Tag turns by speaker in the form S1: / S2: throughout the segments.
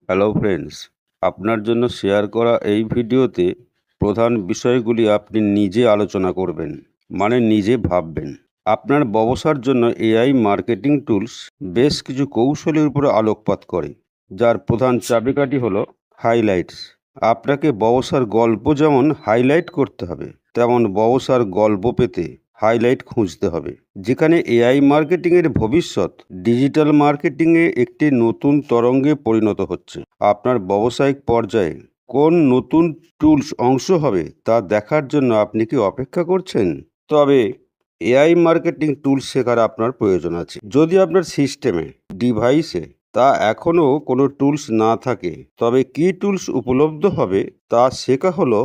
S1: Hello friends, আপনার জন্য share করা এই ভিডিওতে প্রধান বিষয়গুলি আপনি নিজে আলোচনা করবেন, মানে নিজে ভাববেন। আপনার ব্যবসার জন্য এআই মার্কেটিং টুলস বেশ কিছু কৌশলের উপরে আলোকপাত করে, যার প্রধান চাবিকাঠি হলো হাইলাইটস। আপনাকে ব্যবসার গল্প যেমন হাইলাইট করতে হবে, তেমন ব্যবসার গল্প পেতে হাইলাইট খুঁজতে হবে। যেখানে এআই মার্কেটিংয়ের ভবিষ্যৎ ডিজিটাল মার্কেটিংয়ে একটি নতুন তরঙ্গে পরিণত হচ্ছে। আপনার ব্যবসায়িক পর্যায়ে কোন নতুন টুলস অংশ হবে তা দেখার জন্য আপনি কি অপেক্ষা করছেন? তবে এআই মার্কেটিং টুলস শেখার আপনার প্রয়োজন আছে। যদি আপনার সিস্টেমে, ডিভাইসে তা এখনও কোনো টুলস না থাকে, তবে কি টুলস উপলব্ধ হবে তা শেখা হলো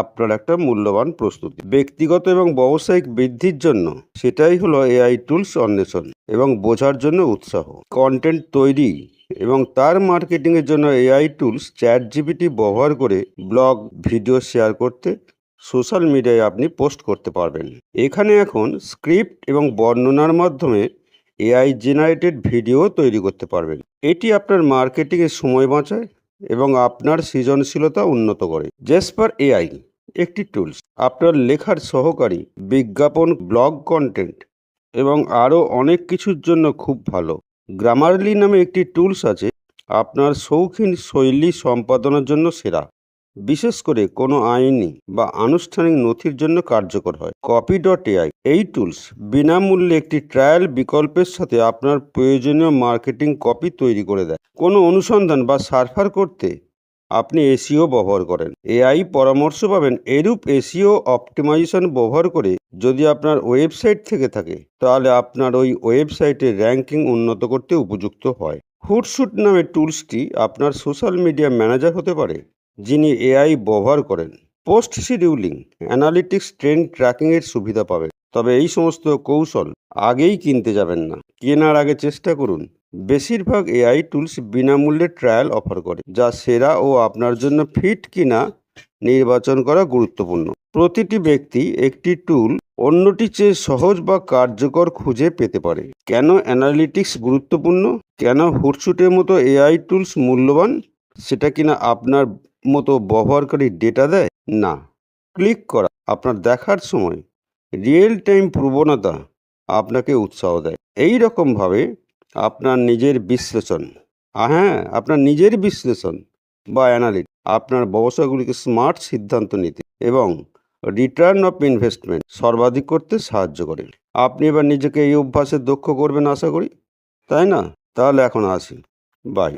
S1: আপনার একটা মূল্যবান প্রস্তুতি। ব্যক্তিগত এবং ব্যবসায়িক বৃদ্ধির জন্য সেটাই হলো এআই টুলস অন্বেষণ এবং বোঝার জন্য উৎসাহ। কন্টেন্ট তৈরি এবং তার মার্কেটিংয়ের জন্য এআই টুলস চ্যাটজিপিটি ব্যবহার করে ব্লগ, ভিডিও শেয়ার করতে সোশ্যাল মিডিয়ায় আপনি পোস্ট করতে পারবেন। এখানে এখন স্ক্রিপ্ট এবং বর্ণনার মাধ্যমে এআই জেনারেটেড ভিডিও তৈরি করতে পারবেন। এটি আপনার মার্কেটিংয়ের সময় বাঁচায় এবং আপনার সৃজনশীলতা উন্নত করে। জেসপার এআই একটি টুলস আপনার লেখার সহকারী, বিজ্ঞাপন, ব্লগ কন্টেন্ট এবং আরও অনেক কিছুর জন্য খুব ভালো। গ্রামারলি নামে একটি টুলস আছে আপনার শৌখিন শৈলী সম্পাদনার জন্য সেরা, বিশেষ করে কোনো আইনি বা আনুষ্ঠানিক নথির জন্য কার্যকর হয়। কপি.এআই এই টুলস বিনামূল্যে একটি ট্রায়াল বিকল্পের সাথে আপনার প্রয়োজনীয় মার্কেটিং কপি তৈরি করে দেয়। কোনো অনুসন্ধান বা সার্ফার করতে আপনি এসইও ব্যবহার করেন, এআই পরামর্শ পাবেন। এরূপ এসইও অপটিমাইজেশন ব্যবহার করে যদি আপনার ওয়েবসাইট থেকে থাকে, তাহলে আপনার ওই ওয়েবসাইটের র্যাঙ্কিং উন্নত করতে উপযুক্ত হয়। হুটশুট নামে টুলসটি আপনার সোশ্যাল মিডিয়া ম্যানেজার হতে পারে, যিনি এআই ব্যবহার করেন। পোস্ট শিডিউলিং, অ্যানালিটিক্স, ট্রেন্ড ট্র্যাকিংয়ের সুবিধা পাবেন। তবে এই সমস্ত কৌশল আগেই কিনতে যাবেন না, কেনার আগে চেষ্টা করুন। বেশিরভাগ এআই টুলস বিনামূল্যে ট্রায়াল অফার করে, যা সেরা ও আপনার জন্য ফিট কিনা নির্বাচন করা গুরুত্বপূর্ণ। প্রতিটি ব্যক্তি একটি টুল অন্যটি চেয়ে সহজ বা কার্যকর খুঁজে পেতে পারে। কেন অ্যানালিটিক্স গুরুত্বপূর্ণ? কেন হুটশুটের মতো এআই টুলস মূল্যবান? সেটা কিনা আপনার মতো ব্যবহারকারী ডেটা দেয় না। ক্লিক করা, আপনার দেখার সময়, রিয়েল টাইম প্রবণতা আপনাকে উৎসাহ দেয়। এই রকমভাবে আপনার নিজের বিশ্লেষণ, আপনার নিজের বিশ্লেষণ বা অ্যানালিটিক্স আপনার ব্যবসাগুলিকে স্মার্ট সিদ্ধান্ত নিতে এবং রিটার্ন অফ ইনভেস্টমেন্ট সর্বাধিক করতে সাহায্য করে। আপনি এবার নিজেকে এই অভ্যাসে দক্ষ করবেন আশা করি, তাই না? তাহলে এখন আসি, বাই।